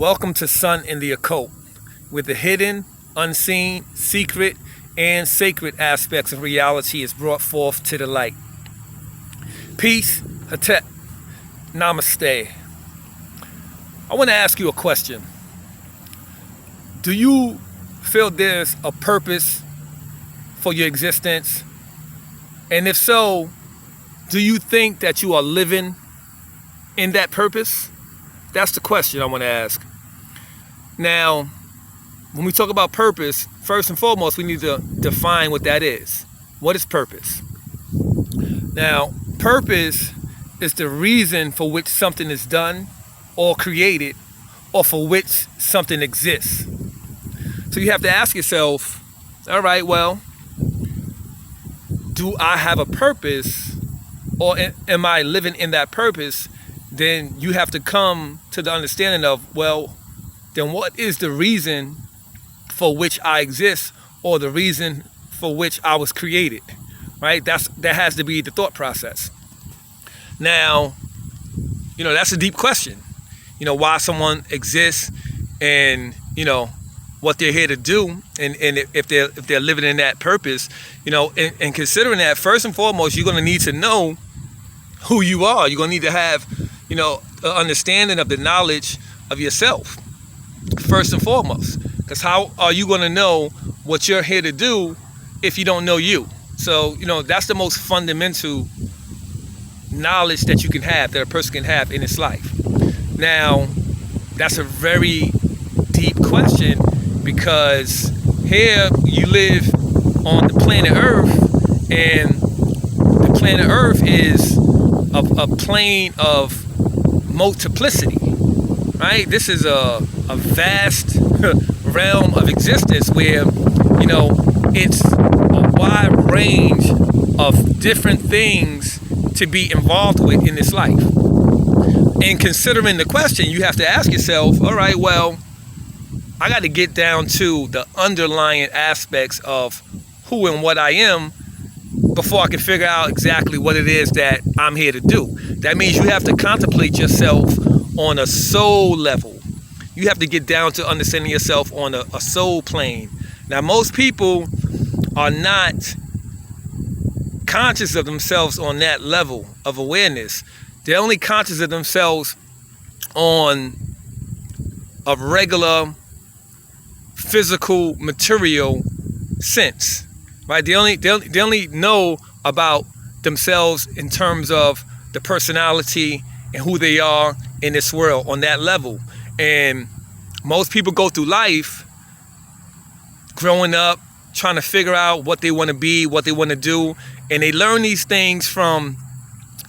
Welcome to Sun in the Occult, where the hidden, unseen, secret, and sacred aspects of reality is brought forth to the light. Peace, Hatep, Namaste. I want to ask you a question. Do you feel there's a purpose for your existence? And if so, do you think that you are living in that purpose? That's the question I want to ask. Now, when we talk about purpose, first and foremost, we need to define what that is. What is purpose? Now, purpose is the reason for which something is done or created, or for which something exists. So you have to ask yourself, all right, well, do I have a purpose, or am I living in that purpose? Then you have to come to the understanding of, well, then what is the reason for which I exist, or the reason for which I was created, right? That has to be the thought process. Now, that's a deep question. Why someone exists, and what they're here to do, and if they're living in that purpose, and considering that, first and foremost, you're going to need to know who you are. You're going to need to have an understanding of the knowledge of yourself, first and foremost. Because how are you going to know what you're here to do if you don't know you? So, that's the most fundamental knowledge that you can have, that a person can have in his life. Now, that's a very deep question, because here you live on the planet Earth, and the planet Earth is a plane of multiplicity, right? This is a vast realm of existence where, it's a wide range of different things to be involved with in this life. And considering the question, you have to ask yourself, all right, well, I got to get down to the underlying aspects of who and what I am before I can figure out exactly what it is that I'm here to do. That means you have to contemplate yourself on a soul level. You have to get down to understanding yourself on a soul plane. Now, most people are not conscious of themselves on that level of awareness. They're only conscious of themselves on a regular physical material sense, right? They only know about themselves in terms of the personality and who they are in this world on that level. And most people go through life growing up, trying to figure out what they want to be, what they want to do, and they learn these things from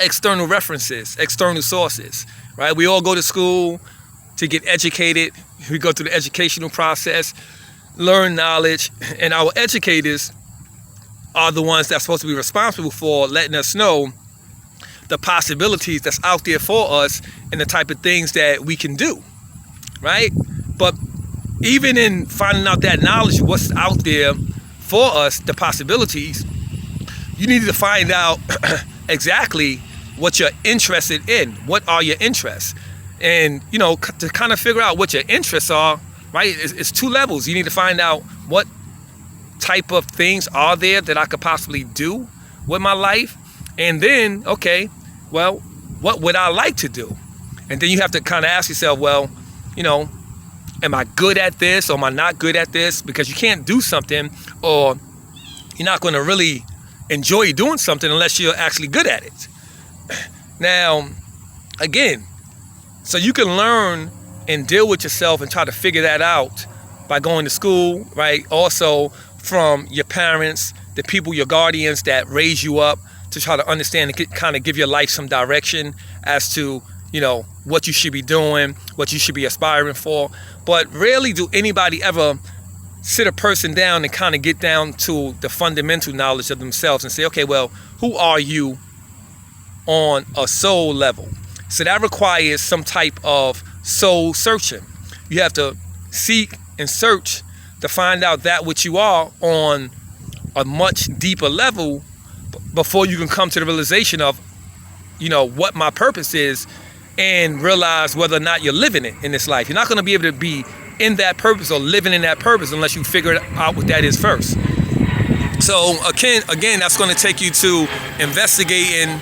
external references, external sources, right? We all go to school to get educated. We go through the educational process, learn knowledge, and our educators are the ones that's supposed to be responsible for letting us know the possibilities that's out there for us and the type of things that we can do, right? But even in finding out that knowledge, what's out there for us, the possibilities, you need to find out exactly what you're interested in. What are your interests? And, to kind of figure out what your interests are, right? It's two levels. You need to find out what type of things are there that I could possibly do with my life. And then, okay, well, what would I like to do? And then you have to kind of ask yourself, well, am I good at this, or am I not good at this? Because you can't do something, or you're not going to really enjoy doing something unless you're actually good at it. Now, again, so you can learn and deal with yourself and try to figure that out by going to school, right? Also from your parents, the people, your guardians that raise you up, to try to understand and kind of give your life some direction as to, what you should be doing, what you should be aspiring for. But rarely do anybody ever sit a person down and kind of get down to the fundamental knowledge of themselves and say, okay, well, who are you on a soul level? So that requires some type of soul searching. You have to seek and search to find out that which you are on a much deeper level before you can come to the realization of, what my purpose is and realize whether or not you're living it in this life. You're not going to be able to be in that purpose or living in that purpose unless you figure out what that is first. So again, that's going to take you to investigating,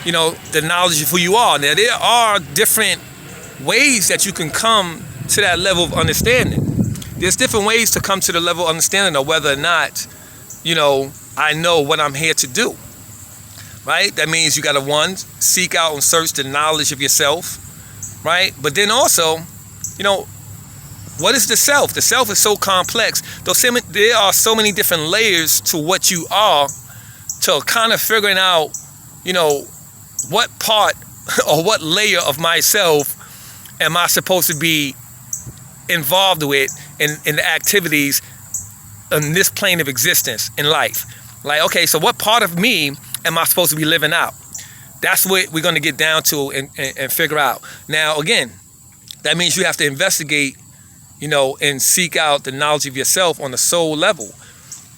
the knowledge of who you are. Now, there are different ways that you can come to that level of understanding. There's different ways to come to the level of understanding of whether or not, I know what I'm here to do. Right? That means you got to, one, seek out and search the knowledge of yourself. Right? But then also, what is the self? The self is so complex. There are so many different layers to what you are, to kind of figuring out, what part or what layer of myself am I supposed to be involved with in the activities in this plane of existence in life. Like, okay, so what part of me am I supposed to be living out? That's what we're going to get down to and figure out. Now, again, that means you have to investigate, and seek out the knowledge of yourself on the soul level.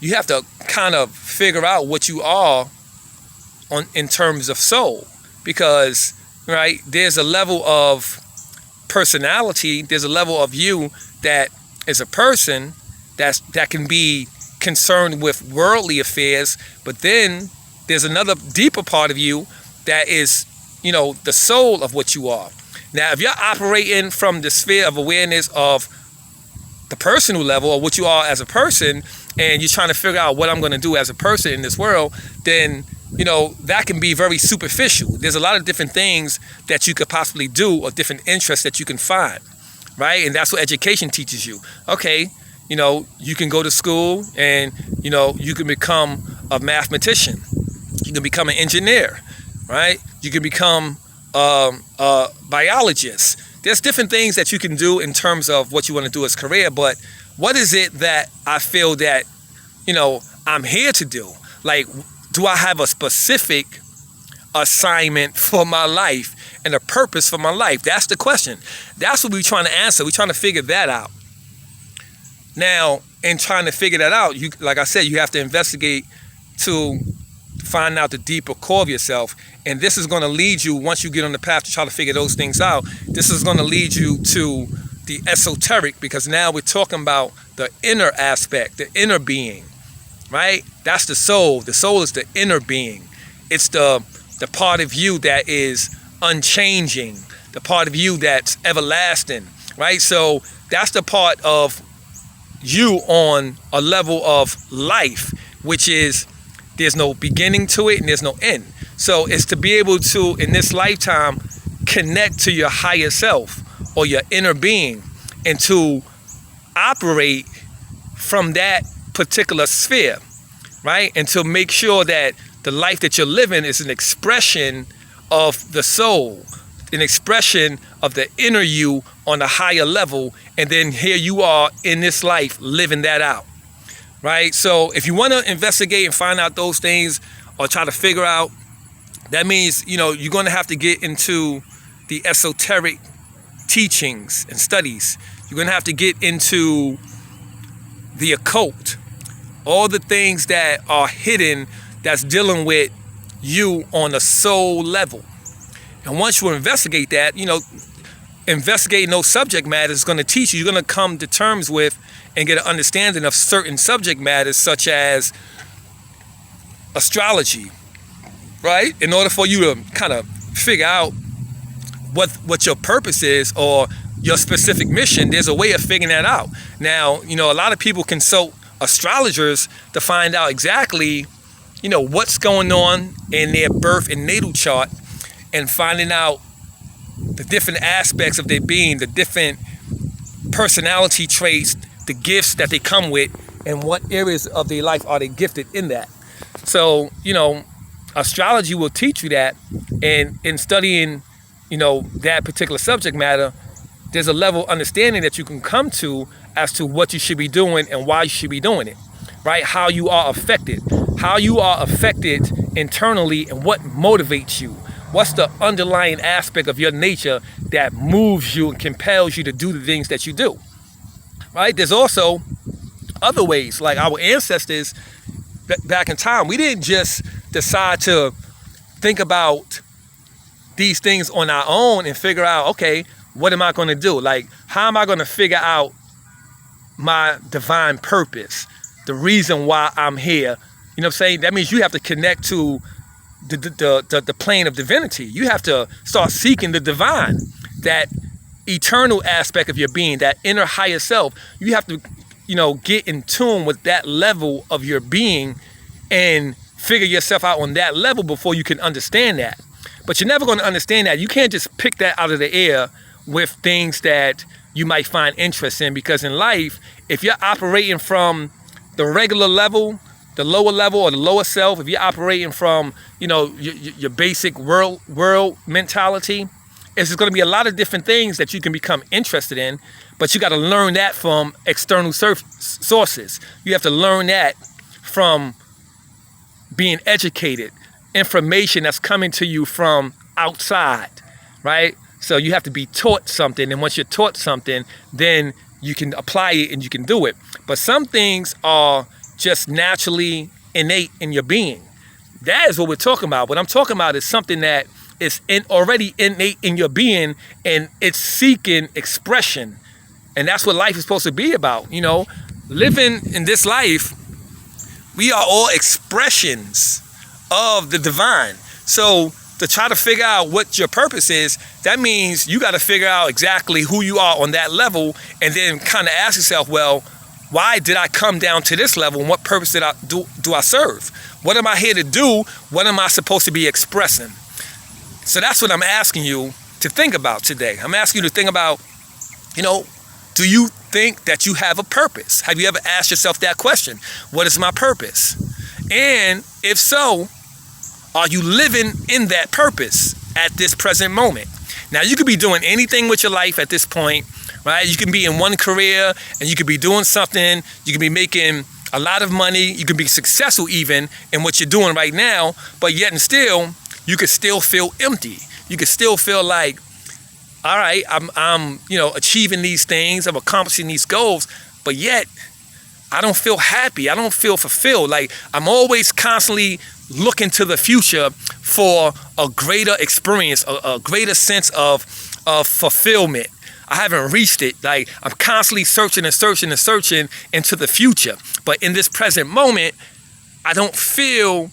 You have to kind of figure out what you are in terms of soul, because, right, there's a level of personality, there's a level of you that is a person that can be concerned with worldly affairs, but then there's another deeper part of you that is, the soul of what you are. Now, if you're operating from the sphere of awareness of the personal level, or what you are as a person, and you're trying to figure out what I'm going to do as a person in this world, then, that can be very superficial. There's a lot of different things that you could possibly do, or different interests that you can find, right? And that's what education teaches you. Okay, you can go to school and, you can become a mathematician. You can become an engineer, right? You can become a biologist. There's different things that you can do in terms of what you want to do as career, but what is it that I feel that, I'm here to do? Like, do I have a specific assignment for my life and a purpose for my life? That's the question. That's what we're trying to answer. We're trying to figure that out. Now, in trying to figure that out, like I said, you have to investigate to find out the deeper core of yourself. And this is going to lead you, once you get on the path to try to figure those things out, this is going to lead you to the esoteric, because now we're talking about the inner aspect, the inner being, right? That's the soul. The soul is the inner being. It's the part of you that is unchanging, the part of you that's everlasting, right? So that's the part of you on a level of life, which is there's no beginning to it and there's no end. So it's to be able to, in this lifetime, connect to your higher self or your inner being, and to operate from that particular sphere, right? And to make sure that the life that you're living is an expression of the soul, an expression of the inner you on a higher level. And then here you are in this life living that out, right? So if you want to investigate and find out those things, or try to figure out, that means, you're going to have to get into the esoteric teachings and studies. You're going to have to get into the occult, all the things that are hidden that's dealing with you on a soul level. And once you investigate that, investigating those subject matters is going to teach you. You're going to come to terms with and get an understanding of certain subject matters, such as astrology, right? In order for you to kind of figure out what your purpose is or your specific mission, there's a way of figuring that out. Now, a lot of people consult astrologers to find out exactly, what's going on in their birth and natal chart, and finding out the different aspects of their being, the different personality traits, the gifts that they come with, and what areas of their life are they gifted in that. So, astrology will teach you that, and in studying, that particular subject matter, there's a level of understanding that you can come to as to what you should be doing and why you should be doing it, right? How you are affected internally, and what motivates you. What's the underlying aspect of your nature that moves you and compels you to do the things that you do, right? There's also other ways, like our ancestors back in time. We didn't just decide to think about these things on our own and figure out, okay, what am I going to do? Like, how am I going to figure out my divine purpose, the reason why I'm here? You know what I'm saying? That means you have to connect to the plane of divinity. You have to start seeking the divine, that eternal aspect of your being, that inner higher self. You have to, get in tune with that level of your being and figure yourself out on that level before you can understand that. But you're never going to understand that. You can't just pick that out of the air with things that you might find interest in, because in life, if you're operating from the regular level, the lower level, or the lower self, if you're operating from, your basic world mentality, it's going to be a lot of different things that you can become interested in, but you got to learn that from external sources. You have to learn that from being educated, information that's coming to you from outside, right? So you have to be taught something, and once you're taught something, then you can apply it and you can do it. But some things are just naturally innate in your being. That is what we're talking about. What I'm talking about is something that is already innate in your being, and it's seeking expression. And that's what life is supposed to be about. Living in this life, we are all expressions of the divine. So to try to figure out what your purpose is, that means you got to figure out exactly who you are on that level, and then kind of ask yourself, well, why did I come down to this level, and what purpose do I serve? What am I here to do? What am I supposed to be expressing? So that's what I'm asking you to think about today. I'm asking you to think about, do you think that you have a purpose? Have you ever asked yourself that question? What is my purpose? And if so, are you living in that purpose at this present moment? Now, you could be doing anything with your life at this point, right? You can be in one career and you could be doing something. You could be making a lot of money. You could be successful even in what you're doing right now, but yet and still, you could still feel empty. You could still feel like, all right, I'm achieving these things, I'm accomplishing these goals, but yet I don't feel happy. I don't feel fulfilled. Like, I'm always constantly looking to the future for a greater experience, a greater sense of fulfillment. I haven't reached it. Like, I'm constantly searching into the future. But in this present moment, I don't feel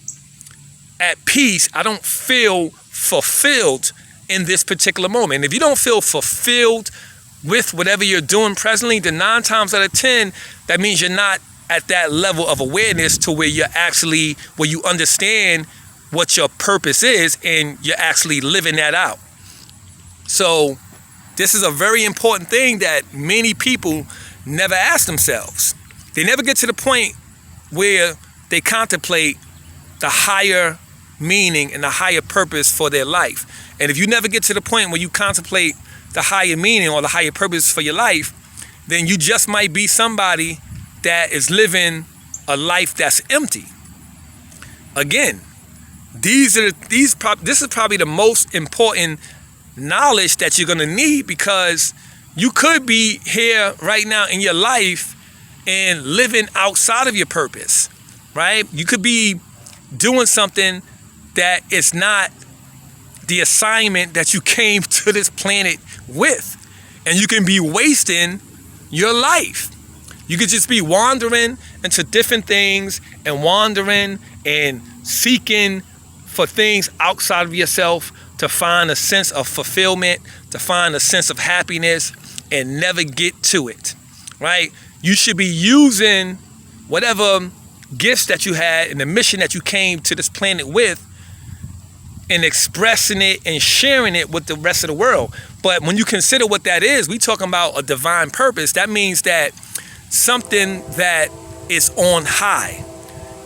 at peace. I don't feel fulfilled in this particular moment. If you don't feel fulfilled with whatever you're doing presently, then 9 times out of 10, that means you're not at that level of awareness to where where you understand what your purpose is and you're actually living that out. So this is a very important thing that many people never ask themselves. They never get to the point where they contemplate the higher meaning and the higher purpose for their life. And if you never get to the point where you contemplate the higher meaning or the higher purpose for your life, then you just might be somebody that is living a life that's empty. Again, this is probably the most important knowledge that you're going to need, because you could be here right now in your life and living outside of your purpose, right? You could be doing something that is not the assignment that you came to this planet with, and you can be wasting your life. You could just be wandering into different things and wandering and seeking for things outside of yourself to find a sense of fulfillment, to find a sense of happiness, and never get to it, right? You should be using whatever gifts that you had and the mission that you came to this planet with and expressing it and sharing it with the rest of the world. But when you consider what that is, we talking about a divine purpose. That means that something that is on high,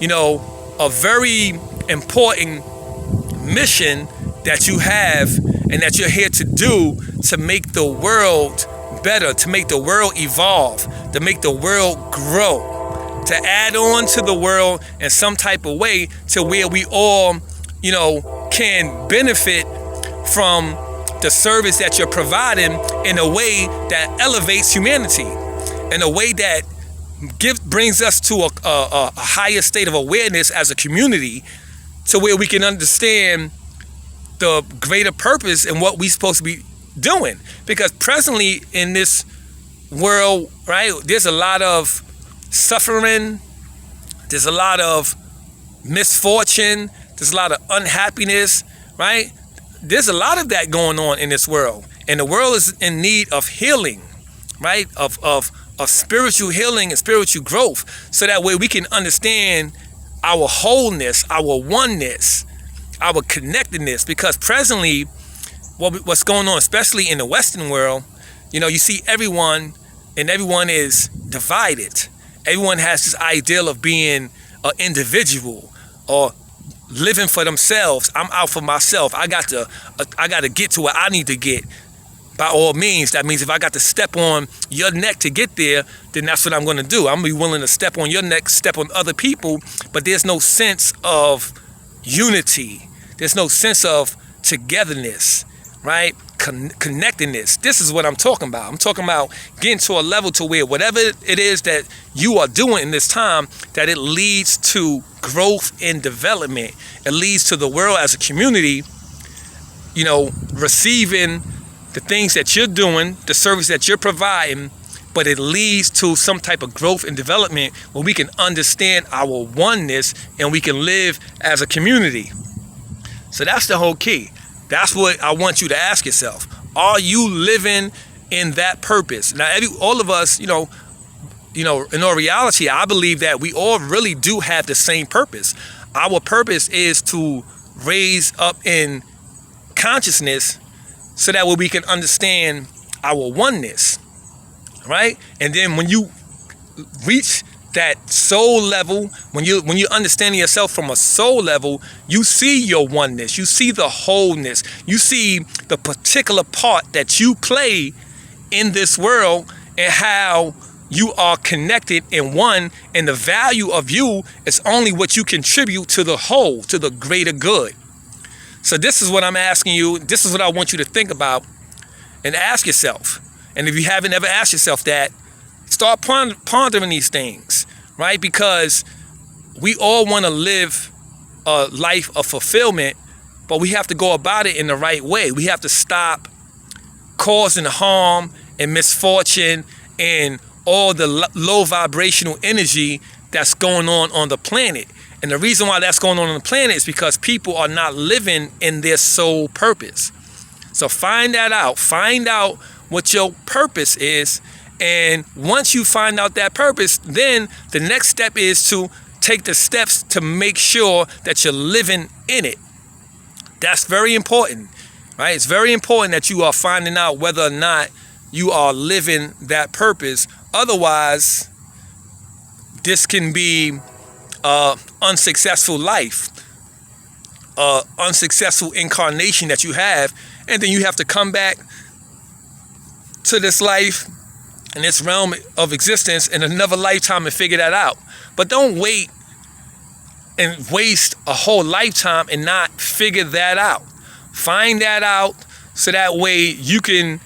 a very important mission that you have and that you're here to do to make the world better, to make the world evolve, to make the world grow, to add on to the world in some type of way to where we all, can benefit from the service that you're providing in a way that elevates humanity, in a way that brings us to a higher state of awareness as a community, to where we can understand the greater purpose and what we're supposed to be doing. Because presently in this world, right, there's a lot of suffering, there's a lot of misfortune, there's a lot of unhappiness, right? There's a lot of that going on in this world. And the world is in need of healing, right? Of spiritual healing and spiritual growth, so that way we can understand our wholeness, our oneness, our connectedness. Because presently, what's going on, especially in the Western world, you see everyone is divided. Everyone has this ideal of being an individual or living for themselves. I'm out for myself. I got to get to where I need to get. By all means, that means if I got to step on your neck to get there, then that's what I'm going to do. I'm going to be willing to step on your neck, step on other people, but there's no sense of unity. There's no sense of togetherness, right? Connectedness. This is what I'm talking about. I'm talking about getting to a level to where whatever it is that you are doing in this time, that it leads to growth and development. It leads to the world as a community, receiving the things that you're doing, the service that you're providing, but it leads to some type of growth and development where we can understand our oneness and we can live as a community. So that's the whole key. That's what I want you to ask yourself. Are you living in that purpose? Now, all of us, in all reality, I believe that we all really do have the same purpose. Our purpose is to raise up in consciousness so that way we can understand our oneness, right? And then when you reach that soul level, when you understand yourself from a soul level, you see your oneness, you see the wholeness, you see the particular part that you play in this world and how you are connected in one, and the value of you is only what you contribute to the whole, to the greater good. So this is what I'm asking you. This is what I want you to think about and ask yourself. And if you haven't ever asked yourself that, start pondering these things, right? Because we all want to live a life of fulfillment, but we have to go about it in the right way. We have to stop causing harm and misfortune and all the low vibrational energy that's going on the planet. And the reason why that's going on the planet is because people are not living in their soul purpose. So find that out. Find out what your purpose is. And once you find out that purpose, then the next step is to take the steps to make sure that you're living in it. That's very important, right? It's very important that you are finding out whether or not you are living that purpose. Otherwise, this can be unsuccessful life, unsuccessful incarnation that you have, and then you have to come back to this life and this realm of existence in another lifetime and figure that out. But don't wait and waste a whole lifetime and not figure that out. Find that out so that way you can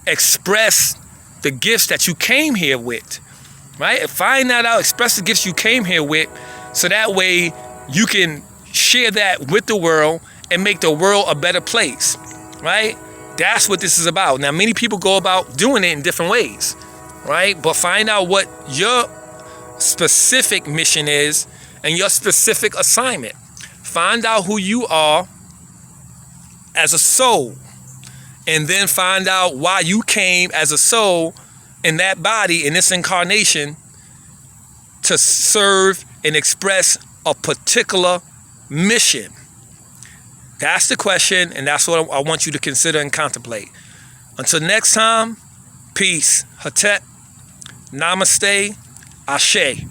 express the gifts that you came here with, right? Find that out, express the gifts you came here with, so that way you can share that with the world and make the world a better place, right? That's what this is about. Now, many people go about doing it in different ways, right? But find out what your specific mission is and your specific assignment. Find out who you are as a soul, and then find out why you came as a soul in that body, in this incarnation, to serve and express a particular mission. That's the question, and that's what I want you to consider and contemplate. Until next time, peace, Hatet, Namaste, Ashe.